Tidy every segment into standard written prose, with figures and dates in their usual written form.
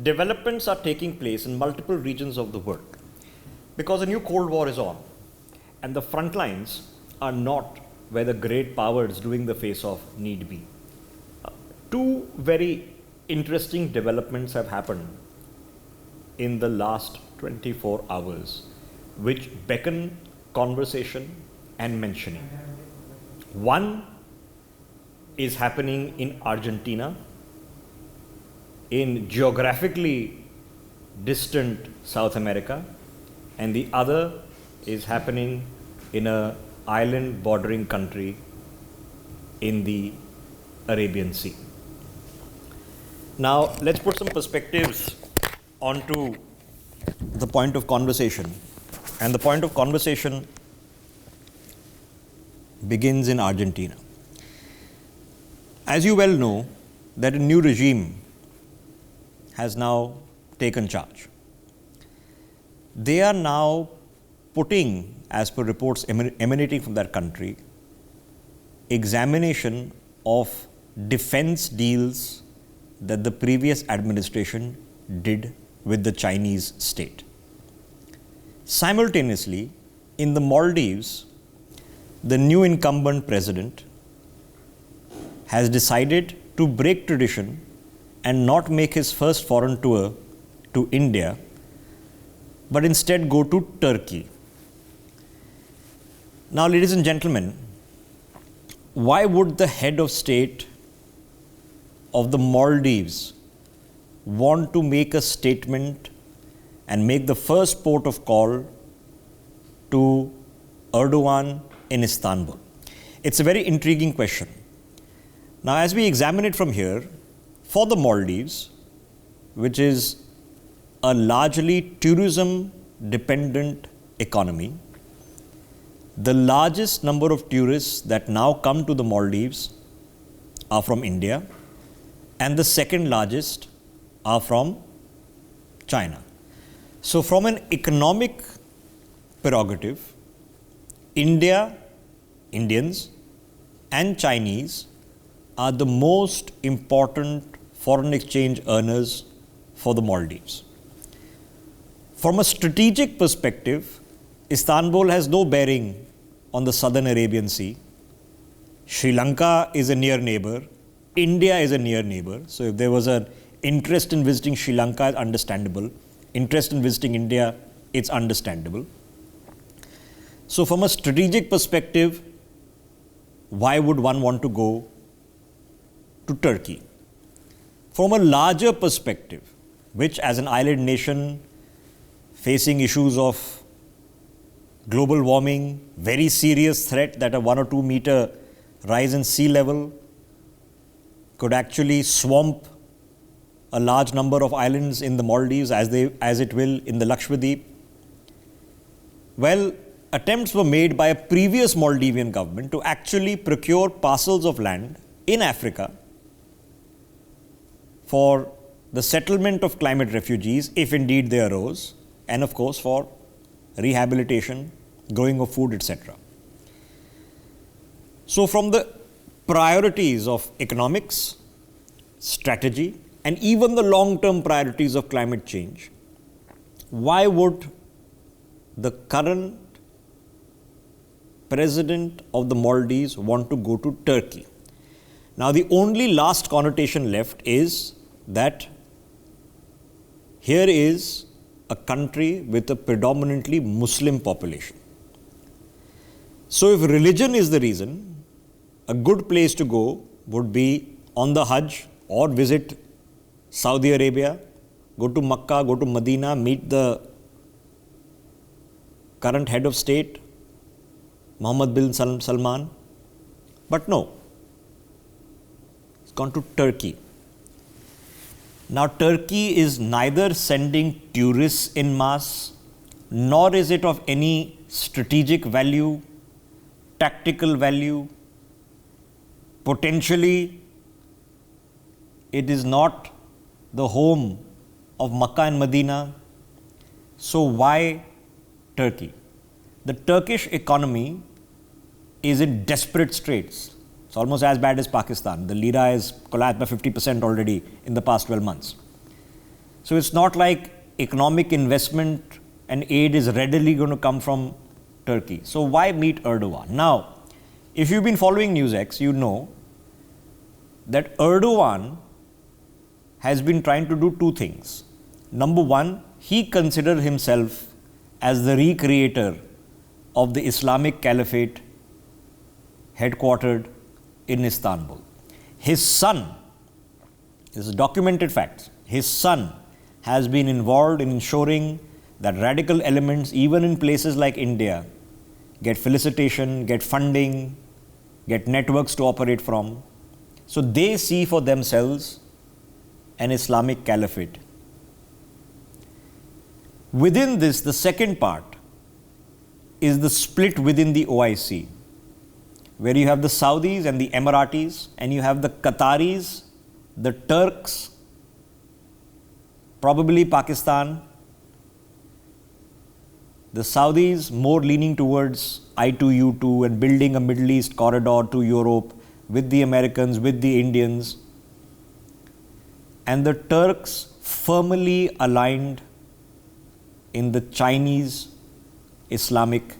developments are taking place in multiple regions of the world because a new Cold War is on, and the front lines are not where the great powers doing the face off need be. Two very interesting developments have happened in the last 24 hours, which beckon conversation and mentioning. One is happening in Argentina, in geographically distant South America, and the other is happening in an island bordering country in the Arabian Sea. Now, let's put some perspectives onto the point of conversation. And the point of conversation begins in Argentina. As you well know, that a new regime has now taken charge. They are now putting, as per reports emanating from that country, examination of defense deals that the previous administration did with the Chinese state. Simultaneously, in the Maldives, the new incumbent president has decided to break tradition and not make his first foreign tour to India, but instead go to Turkey. Now, ladies and gentlemen, why would the head of state of the Maldives want to make a statement and make the first port of call to Erdogan in Istanbul? It's a very intriguing question. Now, as we examine it from here, for the Maldives, which is a largely tourism-dependent economy, the largest number of tourists that now come to the Maldives are from India, and the second largest are from China. So, from an economic prerogative, India, Indians, and Chinese are the most important foreign exchange earners for the Maldives. From a strategic perspective, Istanbul has no bearing on the southern Arabian Sea. Sri Lanka is a near neighbor. India is a near neighbor. So if there was an interest in visiting Sri Lanka, it's understandable. Interest in visiting India, it's understandable. So from a strategic perspective, why would one want to go to Turkey? From a larger perspective, which as an island nation facing issues of global warming, very serious threat that a 1 or 2 meter rise in sea level could actually swamp a large number of islands in the Maldives as it will in the Lakshadweep. Well, attempts were made by a previous Maldivian government to actually procure parcels of land in Africa for the settlement of climate refugees, if indeed they arose, and of course for rehabilitation, growing of food, etc. So from the priorities of economics, strategy, and even the long-term priorities of climate change, why would the current president of the Maldives want to go to Turkey? Now, the only last connotation left is that here is a country with a predominantly Muslim population. So, if religion is the reason, a good place to go would be on the Hajj or visit Saudi Arabia, go to Makkah, go to Medina, meet the current head of state, Mohammed bin Salman. But no, it's gone to Turkey. Now, Turkey is neither sending tourists in mass, nor is it of any strategic value, tactical value. Potentially, it is not the home of Makkah and Medina. So why Turkey? The Turkish economy is in desperate straits. It's almost as bad as Pakistan. The lira has collapsed by 50% already in the past 12 months. So it's not like economic investment and aid is readily going to come from Turkey. So why meet Erdogan? Now, if you've been following NewsX, you know that Erdogan has been trying to do two things. Number one, he considered himself as the recreator of the Islamic Caliphate headquartered in Istanbul. His son, this is documented facts, his son has been involved in ensuring that radical elements, even in places like India, get felicitation, get funding, get networks to operate from. So they see for themselves an Islamic Caliphate. Within this, the second part is the split within the OIC, where you have the Saudis and the Emiratis, and you have the Qataris, the Turks, probably Pakistan, the Saudis more leaning towards I2U2 and building a Middle East corridor to Europe with the Americans, with the Indians, and the Turks firmly aligned in the Chinese Islamic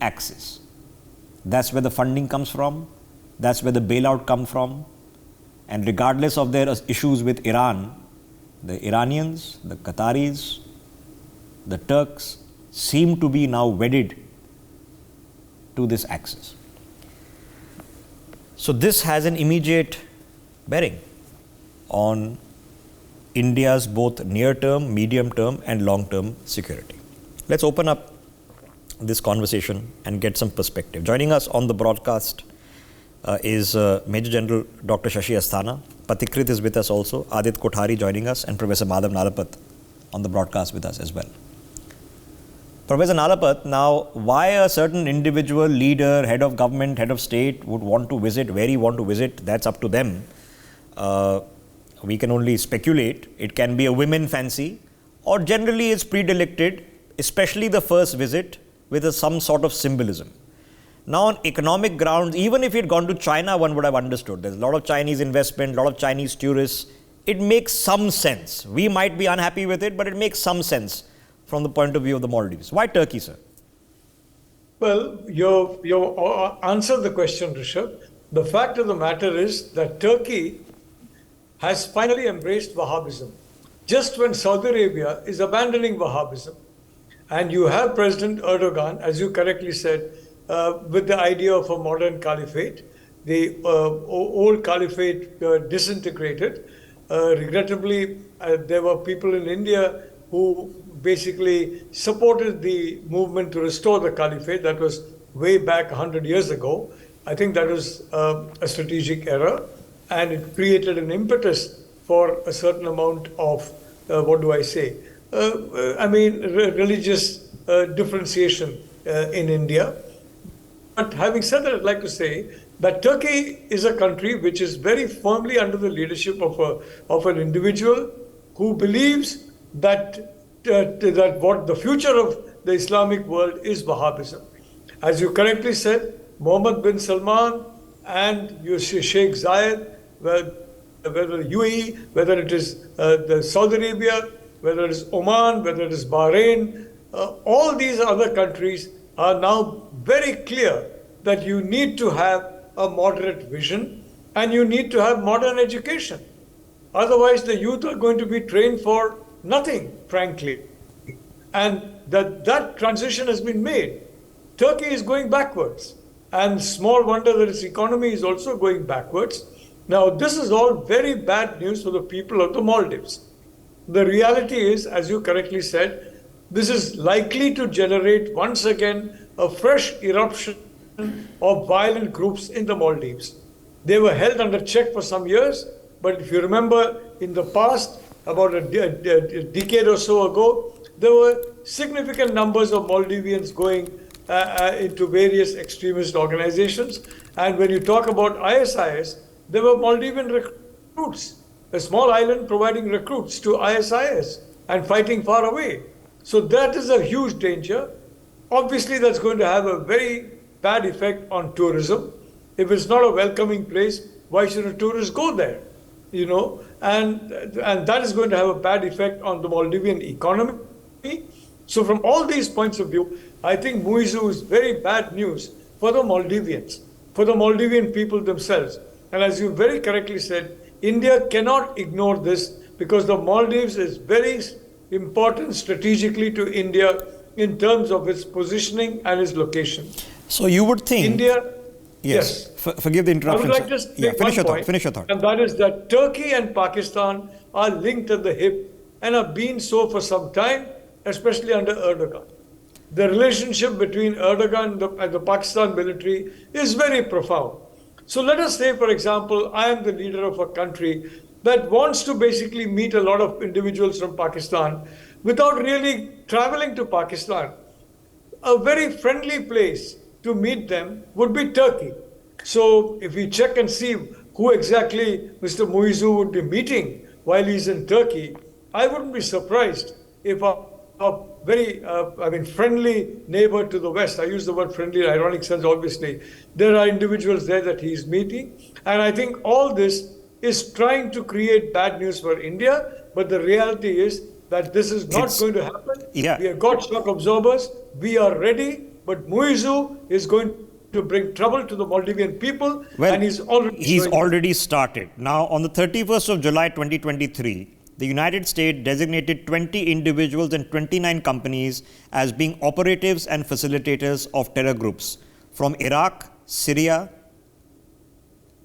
axis. That's where the funding comes from, that's where the bailout comes from, and regardless of their issues with Iran, the Iranians, the Qataris, the Turks seem to be now wedded to this axis. So this has an immediate bearing on India's both near-term, medium-term and long-term security. Let's open up this conversation and get some perspective. Joining us on the broadcast is Major General Dr. Shashi Asthana. Patikrit is with us also. Adit Kothari joining us, and Professor Madhav Nalapat on the broadcast with us as well. Professor Nalapat, now why a certain individual, leader, head of government, head of state would want to visit, where he want to visit, that's up to them. We can only speculate. It can be a women fancy, or generally it's predilected, especially the first visit, with some sort of symbolism. Now on economic grounds, even if he had gone to China, one would have understood. There's a lot of Chinese investment, a lot of Chinese tourists. It makes some sense. We might be unhappy with it, but it makes some sense from the point of view of the Maldives. Why Turkey, sir? Well, you answered the question, Rishabh. The fact of the matter is that Turkey has finally embraced Wahhabism. Just when Saudi Arabia is abandoning Wahhabism, and you have President Erdogan, as you correctly said, with the idea of a modern caliphate, the old caliphate disintegrated. Regrettably, there were people in India who basically supported the movement to restore the caliphate. That was way back 100 years ago. I think that was a strategic error, and it created an impetus for a certain amount of, religious differentiation in India. But having said that, I'd like to say that Turkey is a country which is very firmly under the leadership of an individual who believes that what the future of the Islamic world is Wahhabism. As you correctly said, Mohammed bin Salman and Sheikh Zayed, whether UAE, whether it is the Saudi Arabia, whether it is Oman, whether it is Bahrain, all these other countries are now very clear that you need to have a moderate vision and you need to have modern education. Otherwise, the youth are going to be trained for nothing, frankly. And that transition has been made. Turkey is going backwards, and small wonder that its economy is also going backwards. Now, this is all very bad news for the people of the Maldives. The reality is, as you correctly said, this is likely to generate once again a fresh eruption of violent groups in the Maldives. They were held under check for some years, but if you remember in the past, about a decade or so ago, there were significant numbers of Maldivians going into various extremist organizations. And when you talk about ISIS, there were Maldivian recruits, a small island providing recruits to ISIS and fighting far away. So that is a huge danger. Obviously, that's going to have a very bad effect on tourism. If it's not a welcoming place, why should a tourist go there? and that is going to have a bad effect on the Maldivian economy. So from all these points of view, I think Muizzu is very bad news for the Maldivians, for the Maldivian people themselves. And as you very correctly said, India cannot ignore this because the Maldives is very important strategically to India in terms of its positioning and its location. So you would think India, yes. Forgive the interruption. I would like to just make Finish your thought. and that is that Turkey and Pakistan are linked at the hip and have been so for some time, especially under Erdogan. The relationship between Erdogan and the Pakistan military is very profound. So let us say, for example, I am the leader of a country that wants to basically meet a lot of individuals from Pakistan without really traveling to Pakistan. A very friendly place to meet them would be Turkey. So if we check and see who exactly Mr. Muizzu would be meeting while he's in Turkey, I wouldn't be surprised if a very, friendly neighbor to the West, I use the word friendly in ironic sense, obviously, there are individuals there that he's meeting. And I think all this is trying to create bad news for India, but the reality is that this is not going to happen. Yeah. We have got shock absorbers, we are ready, but Muizzu is going to bring trouble to the Maldivian people, and he's already started. Now, on the 31st of July 2023, the United States designated 20 individuals and 29 companies as being operatives and facilitators of terror groups from Iraq, Syria,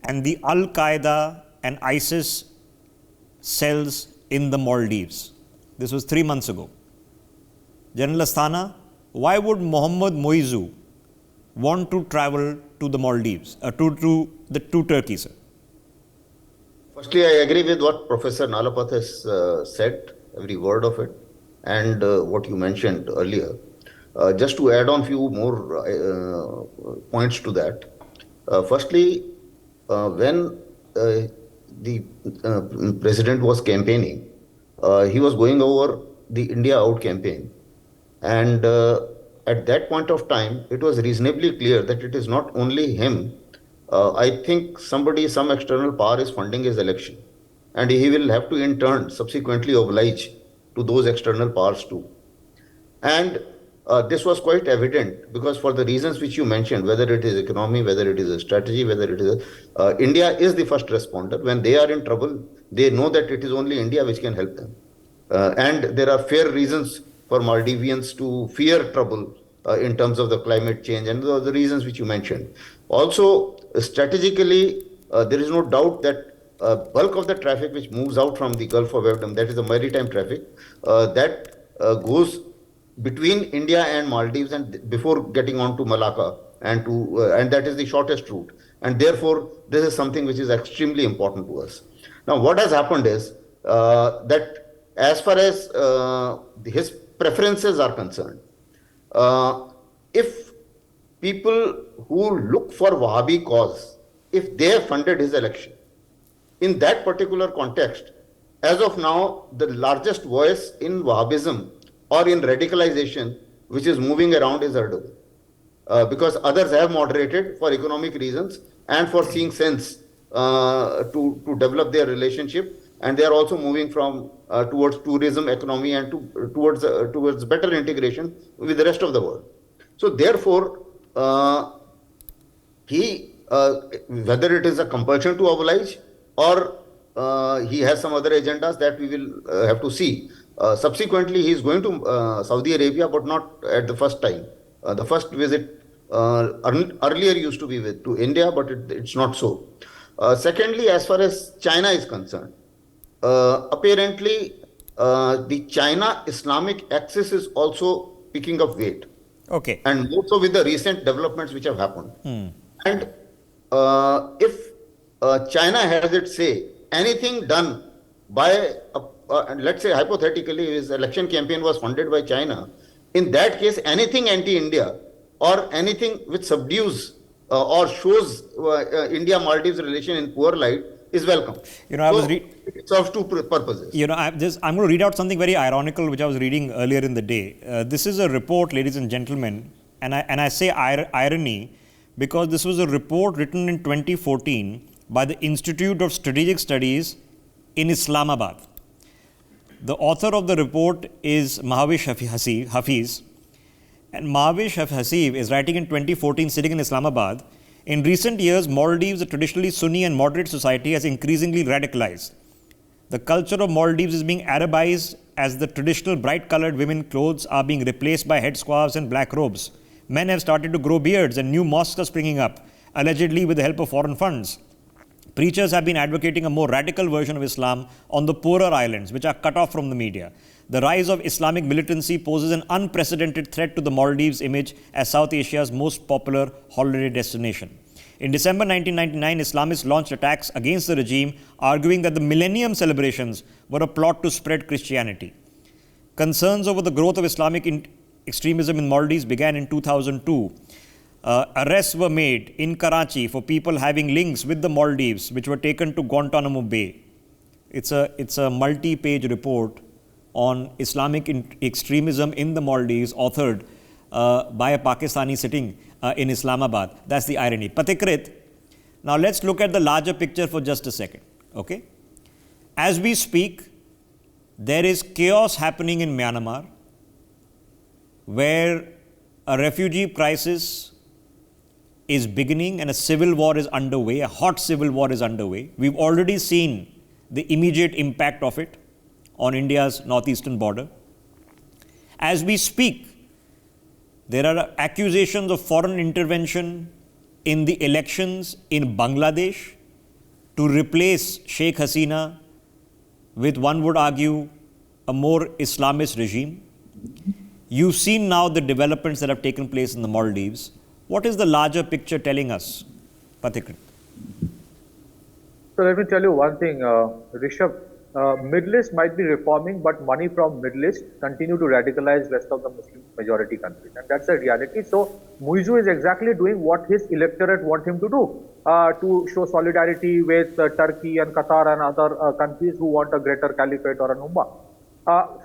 and the Al-Qaeda and ISIS cells in the Maldives. This was 3 months ago. General Asthana, why would Mohamed Muizzu want to travel to the Maldives, to Turkey, sir? Firstly, I agree with what Professor Nalapat has said, every word of it, and what you mentioned earlier. Just to add on few more points to that. Firstly, when the president was campaigning, he was going over the India Out campaign. And at that point of time, it was reasonably clear that it is not only him. I think some external power is funding his election. And he will have to in turn subsequently oblige to those external powers too. And this was quite evident because for the reasons which you mentioned, whether it is economy, whether it is a strategy, whether it is India is the first responder. When they are in trouble, they know that it is only India which can help them. And there are fair reasons for Maldivians to fear trouble in terms of the climate change and the reasons which you mentioned. Also, strategically, there is no doubt that bulk of the traffic which moves out from the Gulf of Aden, that is the maritime traffic, that goes between India and Maldives and before getting on to Malacca, and that is the shortest route. And therefore, this is something which is extremely important to us. Now, what has happened is that as far as his preferences are concerned, if people who look for Wahhabi cause, if they have funded his election, in that particular context, as of now, the largest voice in Wahhabism or in radicalization, which is moving around is Erdogan. Because others have moderated for economic reasons and for seeing sense to develop their relationship. And they are also moving from towards tourism, economy, and towards better integration with the rest of the world. So therefore, whether it is a compulsion to oblige or he has some other agendas that we will have to see. Subsequently, he is going to Saudi Arabia, but not at the first time. The first visit earlier used to be to India, but it's not so. Secondly, as far as China is concerned, apparently the China Islamic axis is also picking up weight. Okay. And also with the recent developments which have happened. And if China has its say, anything done by, let's say hypothetically, his election campaign was funded by China, in that case, anything anti-India or anything which subdues or shows India-Maldives relation in poor light is welcome. It serves two purposes. I'm going to read out something very ironical which I was reading earlier in the day. This is a report, ladies and gentlemen, and I say irony because this was a report written in 2014 by the Institute of Strategic Studies in Islamabad. The author of the report is Mahavish Hafiz. And Mahavish Hafiz is writing in 2014, sitting in Islamabad. In recent years, Maldives, a traditionally Sunni and moderate society, has increasingly radicalized. The culture of Maldives is being Arabized as the traditional bright-colored women clothes are being replaced by headscarves and black robes. Men have started to grow beards and new mosques are springing up, allegedly with the help of foreign funds. Preachers have been advocating a more radical version of Islam on the poorer islands, which are cut off from the media. The rise of Islamic militancy poses an unprecedented threat to the Maldives' image as South Asia's most popular holiday destination. In December 1999, Islamists launched attacks against the regime, arguing that the Millennium celebrations were a plot to spread Christianity. Concerns over the growth of Islamic extremism in Maldives began in 2002. Arrests were made in Karachi for people having links with the Maldives, which were taken to Guantanamo Bay. It's a multi-page report on Islamic extremism in the Maldives, authored by a Pakistani sitting in Islamabad. That's the irony. Patikrit. Now let's look at the larger picture for just a second. Okay? As we speak, there is chaos happening in Myanmar, where a refugee crisis is beginning and a civil war is underway, a hot civil war is underway. We've already seen the immediate impact of it on India's northeastern border. As we speak, there are accusations of foreign intervention in the elections in Bangladesh to replace Sheikh Hasina with, one would argue, a more Islamist regime. You've seen now the developments that have taken place in the Maldives. What is the larger picture telling us, Patikrit? So let me tell you one thing, Rishabh. Middle East might be reforming, but money from Middle East continue to radicalize rest of the Muslim majority countries, and that's a reality. So Muizzu is exactly doing what his electorate want him to do, to show solidarity with Turkey and Qatar and other countries who want a greater caliphate or an ummah.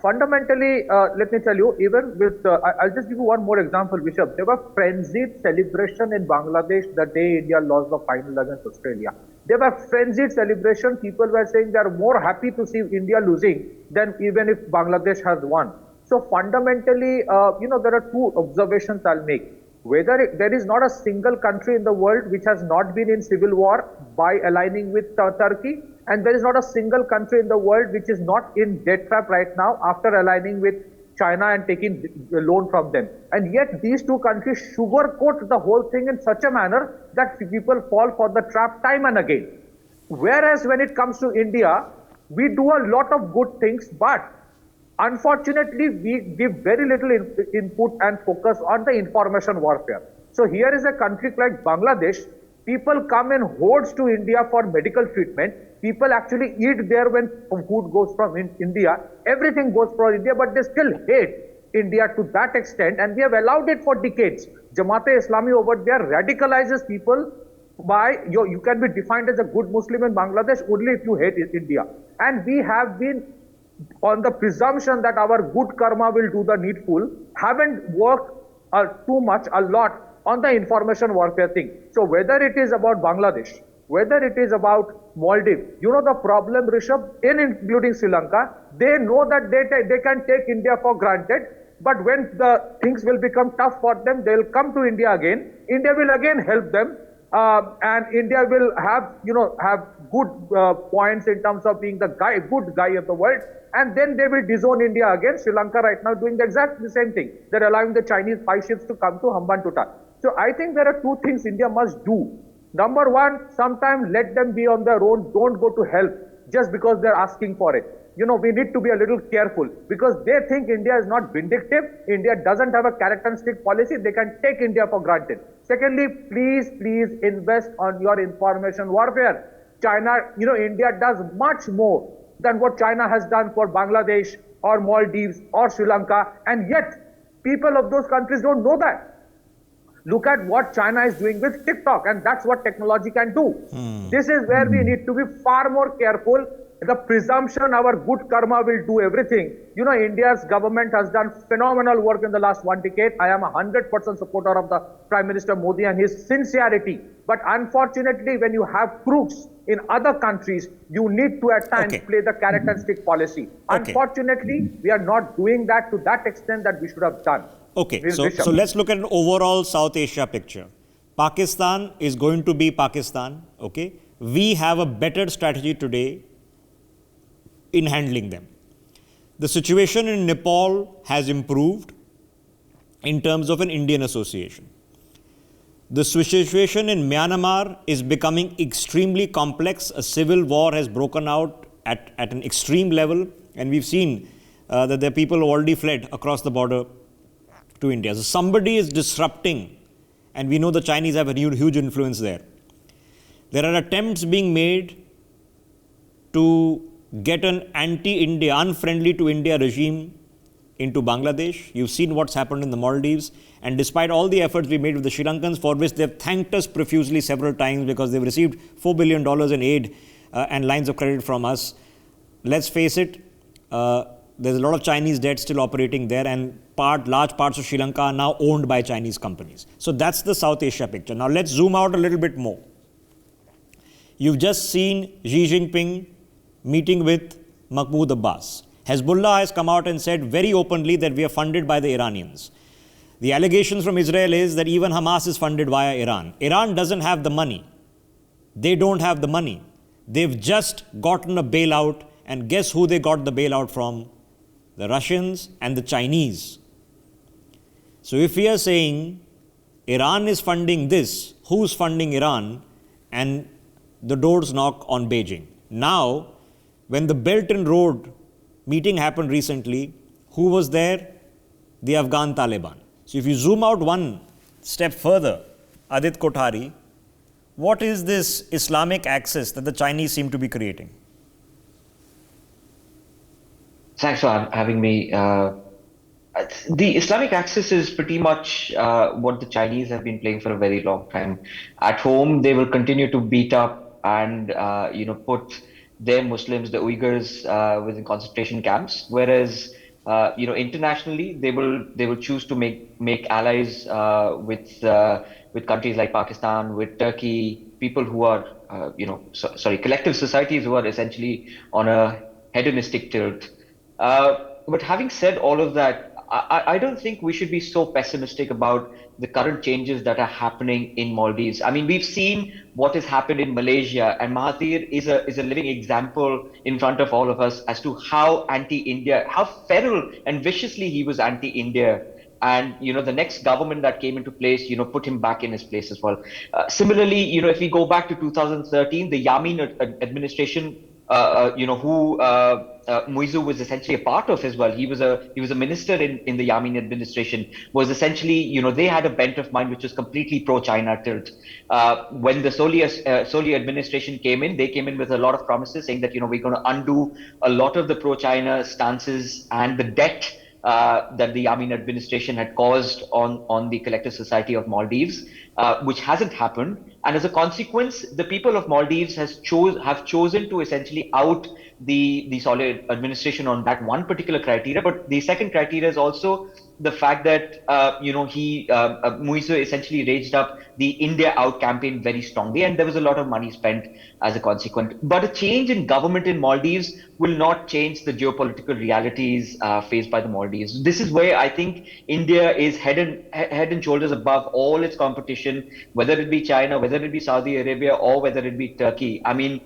Fundamentally, let me tell you, even with, I'll just give you one more example, Bishop. There were frenzied celebration in Bangladesh the day India lost the final against Australia. There were frenzied celebration. People were saying they are more happy to see India losing than even if Bangladesh has won. So fundamentally, there are two observations I'll make. Whether there is not a single country in the world which has not been in civil war by aligning with Turkey, and there is not a single country in the world which is not in debt trap right now after aligning with China and taking the loan from them. And yet these two countries sugarcoat the whole thing in such a manner that people fall for the trap time and again. Whereas when it comes to India, we do a lot of good things, but unfortunately, we give very little input and focus on the information warfare. So here is a country like Bangladesh. People come in hordes to India for medical treatment. People actually eat there when food goes from India. Everything goes from India, but they still hate India to that extent. And we have allowed it for decades. Jamaat-e-Islami over there radicalizes people by, you can be defined as a good Muslim in Bangladesh only if you hate India. And we have been on the presumption that our good karma will do the needful, haven't worked too much, a lot on the information warfare thing. So whether it is about Bangladesh, whether it is about Maldives, the problem, Rishabh, including Sri Lanka, they know that they can take India for granted, but when the things will become tough for them, they will come to India again. India will again help them, and India will have good points in terms of being the good guy of the world, and then they will disown India again. Sri Lanka right now doing exactly the same thing. They're allowing the Chinese 5 ships to come to Hambantota. So I think there are two things India must do. Number one, sometimes let them be on their own. Don't go to help just because they're asking for it. We need to be a little careful because they think India is not vindictive. India doesn't have a carrot and stick policy. They can take India for granted. Secondly, please invest on your information warfare. China, India does much more than what China has done for Bangladesh or Maldives or Sri Lanka, and yet people of those countries don't know that. Look at what China is doing with TikTok, and that's what technology can do. This is where we need to be far more careful. the presumption our good karma will do everything. You know, India's government has done phenomenal work in the last 1 decade. I am a 100% supporter of the Prime Minister Modi and his sincerity. But unfortunately, when you have crooks in other countries, you need to at times play the carrot and stick policy. Unfortunately, we are not doing that to that extent that we should have done. Okay, so let's look at an overall South Asia picture. Pakistan is going to be Pakistan, okay? We have a better strategy today in handling them. The situation in Nepal has improved in terms of an Indian association. The situation in Myanmar is becoming extremely complex. A civil war has broken out at an extreme level, and we've seen that there are people who already fled across the border to India. So somebody is disrupting, and we know the Chinese have a huge influence there. There are attempts being made to get an anti-India, unfriendly to India regime into Bangladesh. You've seen what's happened in the Maldives. And despite all the efforts we made with the Sri Lankans, for which they've thanked us profusely several times because they've received $4 billion in aid and lines of credit from us, let's face it, there's a lot of Chinese debt still operating there, and large parts of Sri Lanka are now owned by Chinese companies. So that's the South Asia picture. Now let's zoom out a little bit more. You've just seen Xi Jinping meeting with Mahmoud Abbas. Hezbollah has come out and said very openly that we are funded by the Iranians. The allegations from Israel is that even Hamas is funded via Iran. Iran doesn't have the money. They don't have the money. They've just gotten a bailout, and guess who they got the bailout from? The Russians and the Chinese. So if we are saying Iran is funding this, who's funding Iran? And the doors knock on Beijing. Now, when the Belt and Road meeting happened recently, who was there? The Afghan Taliban. So if you zoom out one step further, Adit Kothari, what is this Islamic axis that the Chinese seem to be creating? Thanks for having me. The Islamic axis is pretty much what the Chinese have been playing for a very long time. At home, they will continue to beat up and put their Muslims, the Uyghurs, within concentration camps. Whereas internationally, they will choose to make allies with countries like Pakistan, with Turkey, people who are collective societies who are essentially on a hedonistic tilt. But having said all of that, I don't think we should be so pessimistic about the current changes that are happening in Maldives. I mean, we've seen what has happened in Malaysia, and Mahathir is a living example in front of all of us as to how anti-India, how feral and viciously he was anti-India. And the next government that came into place, put him back in his place as well. Similarly, if we go back to 2013, the Yamin administration, who Muizzu was essentially a part of as well. He was a minister in the Yamin administration. Was essentially, they had a bent of mind which was completely pro-China tilt. When the Soli administration came in, they came in with a lot of promises saying that we're going to undo a lot of the pro-China stances and the debt that the Yamin administration had caused on the collective society of Maldives, which hasn't happened. And as a consequence, the people of Maldives have chosen to essentially out the Solid administration on that one particular criteria. But the second criteria is also the fact that Muizzu essentially raised up the India Out campaign very strongly, and there was a lot of money spent as a consequence. But a change in government in Maldives will not change the geopolitical realities faced by the Maldives. This is where I think India is head and shoulders above all its competition, whether it be China, whether it be Saudi Arabia, or whether it be Turkey. I mean,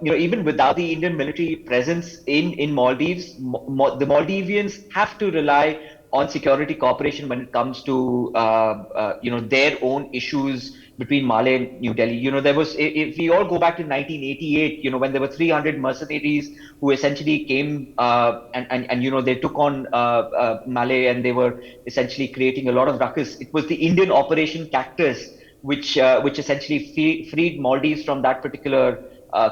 even without the Indian military presence in Maldives, the Maldivians have to rely on security cooperation when it comes to their own issues between Malé and New Delhi. There was, if we all go back to 1988, when there were 300 mercenaries who essentially came and they took on Malé, and they were essentially creating a lot of ruckus. It was the Indian Operation Cactus which essentially freed Maldives from that particular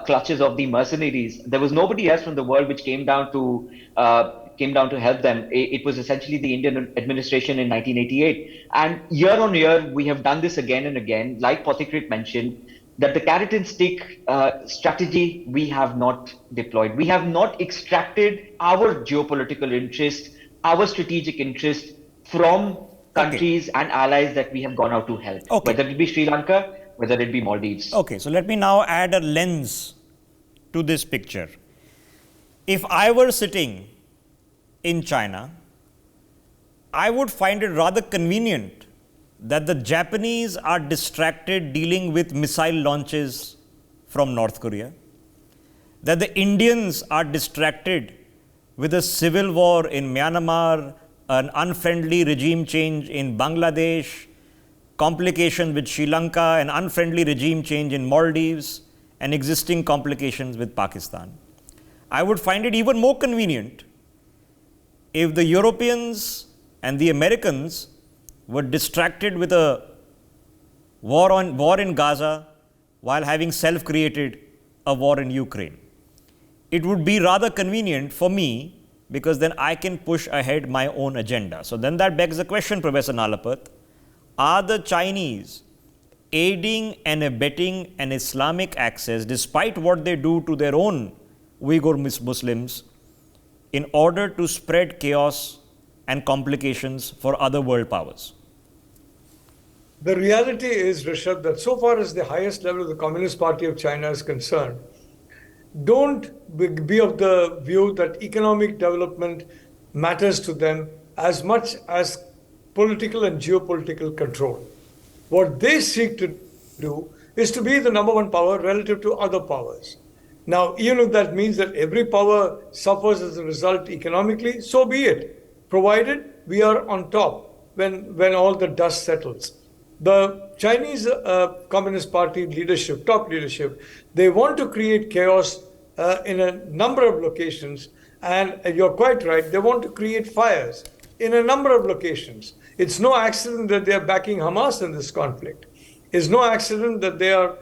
clutches of the mercenaries. There was nobody else from the world which came down to help them. It was essentially the Indian administration in 1988. And year on year, we have done this again and again. Like Pothikrit mentioned, that the carrot and stick strategy we have not deployed. We have not extracted our geopolitical interest, our strategic interest from Okay. countries and allies that we have gone out to help, Okay. whether it be Sri Lanka, whether it be Maldives. Okay, so let me now add a lens to this picture. If I were sitting in China, I would find it rather convenient that the Japanese are distracted dealing with missile launches from North Korea, that the Indians are distracted with a civil war in Myanmar, an unfriendly regime change in Bangladesh, complications with Sri Lanka, an unfriendly regime change in Maldives, and existing complications with Pakistan. I would find it even more convenient if the Europeans and the Americans were distracted with a war in Gaza while having self-created a war in Ukraine. It would be rather convenient for me because then I can push ahead my own agenda. So then that begs the question, Professor Nalapat, are the Chinese aiding and abetting an Islamic axis despite what they do to their own Uyghur Muslims in order to spread chaos and complications for other world powers? The reality is, Rishabh, that so far as the highest level of the Communist Party of China is concerned, don't be of the view that economic development matters to them as much as political and geopolitical control. What they seek to do is to be the number one power relative to other powers. Now, even if that means that every power suffers as a result economically, so be it, provided we are on top when all the dust settles. The Chinese Communist Party leadership, top leadership, they want to create chaos in a number of locations, and you're quite right, they want to create fires in a number of locations. It's no accident that they are backing Hamas in this conflict. It's no accident that they are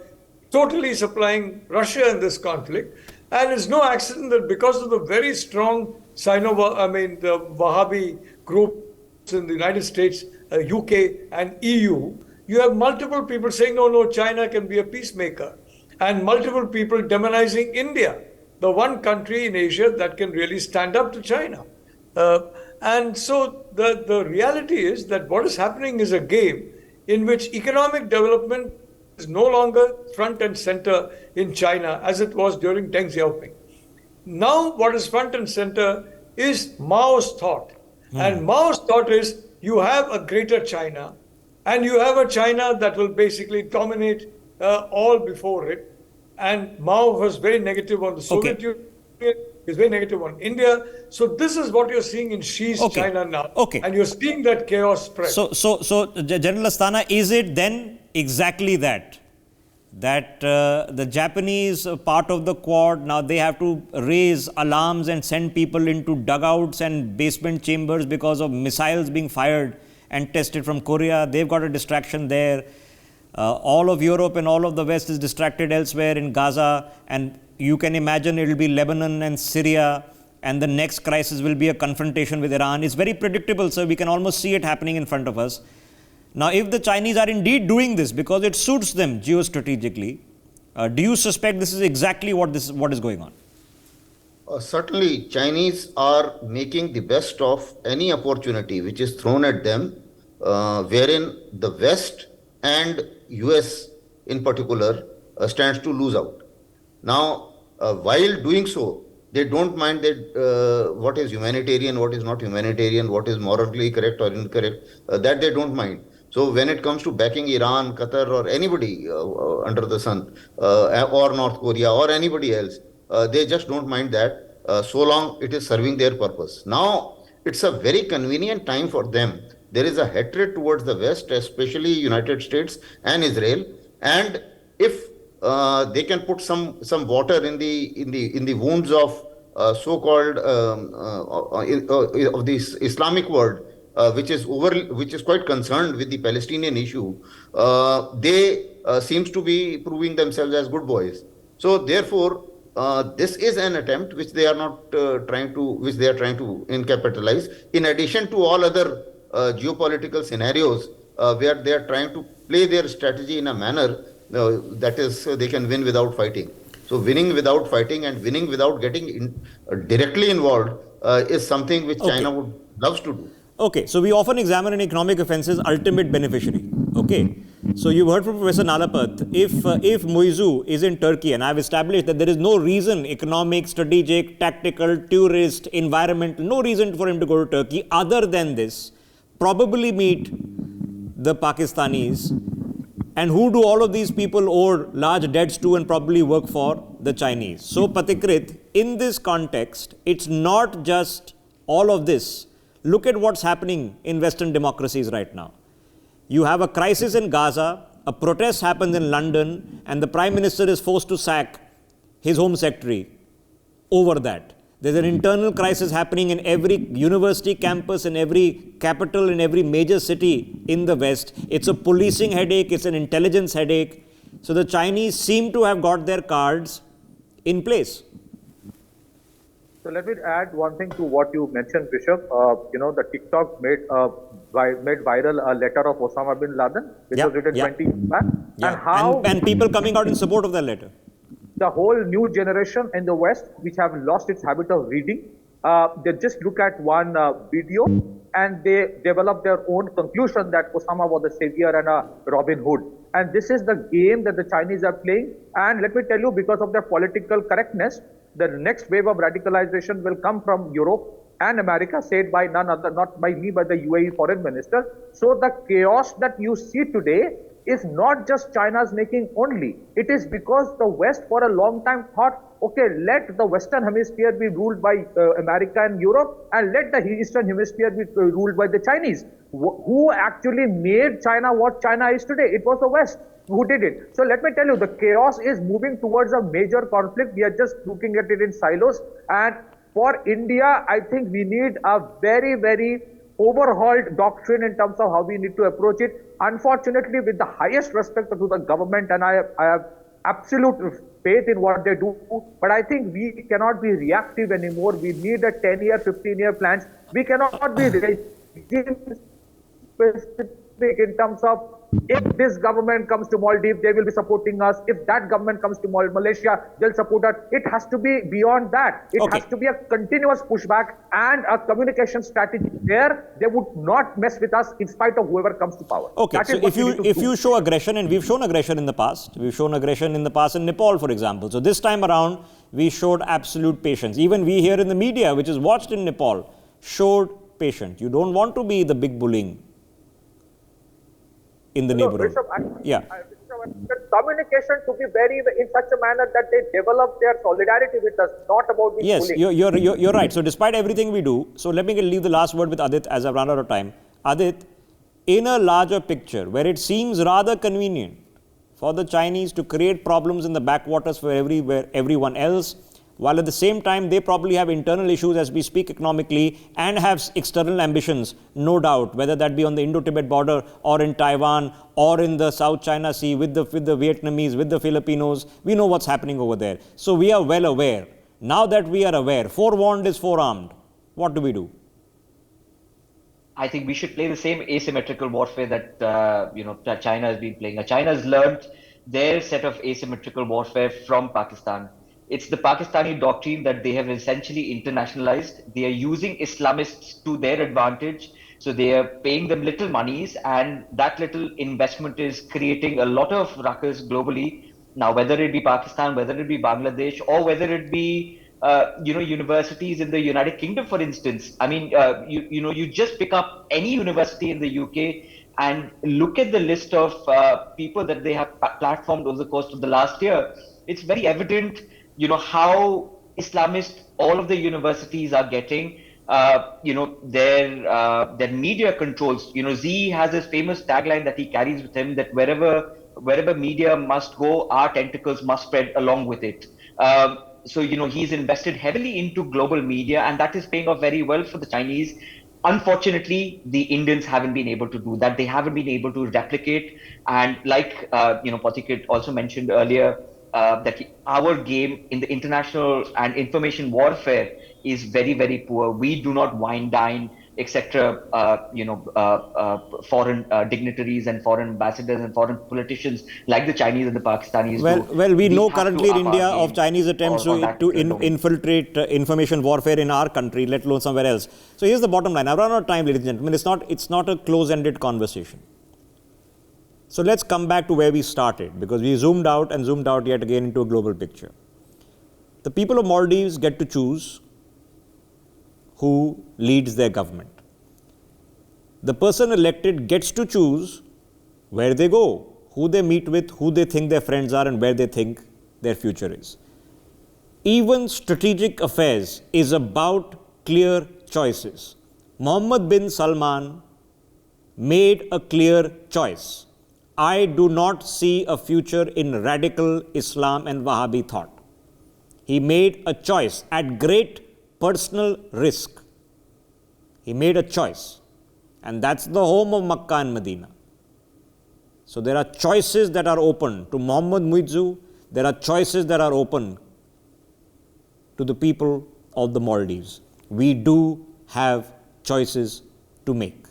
totally supplying Russia in this conflict. And it's no accident that because of the very strong the Wahhabi groups in the United States, UK, and EU, you have multiple people saying, no, China can be a peacemaker. And multiple people demonizing India, the one country in Asia that can really stand up to China. And so the reality is that what is happening is a game in which economic development is no longer front and center in China as it was during Deng Xiaoping. Now what is front and center is Mao's thought. And Mao's thought is you have a greater China and you have a China that will basically dominate all before it. And Mao was very negative on the Soviet Union. He's very negative on India. So this is what you're seeing in Xi's China now. And you're seeing that chaos spread. So General Astana, is it then exactly that the Japanese part of the Quad, now they have to raise alarms and send people into dugouts and basement chambers because of missiles being fired and tested from Korea? They've got a distraction there. All of Europe and all of the West is distracted elsewhere in Gaza, and you can imagine it will be Lebanon and Syria, and the next crisis will be a confrontation with Iran. It's very predictable, so we can almost see it happening in front of us. Now, if the Chinese are indeed doing this because it suits them geostrategically, do you suspect this is exactly what is going on? Certainly, Chinese are making the best of any opportunity which is thrown at them, wherein the West and US in particular stands to lose out. Now, while doing so, they don't mind that what is humanitarian, what is not humanitarian, what is morally correct or incorrect, that they don't mind. So when it comes to backing Iran, Qatar, or anybody under the sun, or North Korea or anybody else, they just don't mind that so long it is serving their purpose. Now, it's a very convenient time for them. There is a hatred towards the West, especially United States and Israel, and if they can put some water in the wounds of so-called of this Islamic world, which is quite concerned with the Palestinian issue, they seems to be proving themselves as good boys. So therefore, this is an attempt which they are not trying to capitalize. In addition to all other geopolitical scenarios where they are trying to play their strategy in a manner that is, they can win without fighting. So winning without fighting and winning without getting directly involved is something which Okay. China would loves to do. Okay, so we often examine in economic offences ultimate beneficiary. Okay, so you've heard from Professor Nalapat, if Muizzu is in Turkey, and I've established that there is no reason, economic, strategic, tactical, tourist, environmental, no reason for him to go to Turkey other than this, probably meet the Pakistanis, and who do all of these people owe large debts to and probably work for? The Chinese. So Patikrit, in this context, it's not just all of this. Look at what's happening in Western democracies right now. You have a crisis in Gaza, a protest happens in London, and the Prime Minister is forced to sack his Home Secretary over that. There's an internal crisis happening in every university campus, in every capital, in every major city in the West. It's a policing headache, it's an intelligence headache. So the Chinese seem to have got their cards in place. So let me add one thing to what you mentioned, Bishop. The TikTok made viral a letter of Osama bin Laden, which was written 20 years back. Yeah. And how and people coming out in support of that letter. the whole new generation in the West, which have lost its habit of reading, they just look at one video and they develop their own conclusion that Osama was a savior and a Robin Hood. And this is the game that the Chinese are playing. And let me tell you, because of their political correctness, the next wave of radicalization will come from Europe and America, said by none other, not by me, but the UAE foreign minister. So the chaos that you see today is not just China's making only. It is because the West for a long time thought, okay, let the Western hemisphere be ruled by America and Europe, and let the Eastern hemisphere be ruled by the Chinese. Who actually made China what China is today? It was the West who did it. So let me tell you, the chaos is moving towards a major conflict. We are just looking at it in silos. And for India, I think we need a very, very overhauled doctrine in terms of how we need to approach it. Unfortunately, with the highest respect to the government, and I have absolute faith in what they do, but I think we cannot be reactive anymore. We need a 10-year, 15-year plans. We cannot be regime specific in terms of, if this government comes to Maldives, they will be supporting us. If that government comes to Malaysia, they'll support us. It has to be beyond that. It has to be a continuous pushback and a communication strategy there. They would not mess with us in spite of whoever comes to power. Okay, so if you show aggression, and we've shown aggression in the past, we've shown aggression in the past in Nepal, for example. So this time around, we showed absolute patience. Even we here in the media, which is watched in Nepal, showed patience. You don't want to be the big bullying in the neighborhood. Communication to be very in such a manner that they develop their solidarity with us, not about the yes, bullying. You're right. So despite everything we do, so let me leave the last word with Adit as I've run out of time. Adit, in a larger picture where it seems rather convenient for the Chinese to create problems in the backwaters for everyone else, while at the same time they probably have internal issues as we speak economically and have external ambitions, no doubt, whether that be on the Indo-Tibet border or in Taiwan or in the South China Sea with the Vietnamese, with the Filipinos. We know what's happening over there. So we are well aware. Now that we are aware, forewarned is forearmed. What do we do? I think we should play the same asymmetrical warfare that that China has been playing. China has learned their set of asymmetrical warfare from Pakistan. It's the Pakistani doctrine that they have essentially internationalized. They are using Islamists to their advantage. So they are paying them little monies, and that little investment is creating a lot of ruckus globally. Now, whether it be Pakistan, whether it be Bangladesh, or whether it be universities in the United Kingdom, for instance. I mean, you just pick up any university in the UK and look at the list of people that they have platformed over the course of the last year. It's very evident how Islamist all of the universities are getting, their media controls. Z has this famous tagline that he carries with him that wherever media must go, our tentacles must spread along with it. So he's invested heavily into global media, and that is paying off very well for the Chinese. Unfortunately, the Indians haven't been able to do that. They haven't been able to replicate. And like Patikrit also mentioned earlier, that our game in the international and information warfare is very, very poor. We do not wine dine. etc. Foreign dignitaries and foreign ambassadors and foreign politicians like the Chinese and the Pakistanis do. Well, we know have to currently in up our India game of Chinese attempts on that to domain. infiltrate information warfare in our country, let alone somewhere else. So here's the bottom line. I've run out of time, ladies and gentlemen. It's not a close-ended conversation. So let's come back to where we started, because we zoomed out yet again into a global picture. The people of Maldives get to choose who leads their government. The person elected gets to choose where they go, who they meet with, who they think their friends are, and where they think their future is. Even strategic affairs is about clear choices. Mohammed bin Salman made a clear choice. I do not see a future in radical Islam and Wahhabi thought. He made a choice at great personal risk. He made a choice. And that's the home of Makkah and Medina. So there are choices that are open to Mohamed Muizzu. There are choices that are open to the people of the Maldives. We do have choices to make.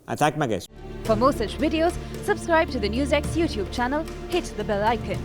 I thank my guest. For more such videos, subscribe to the NewsX YouTube channel, hit the bell icon.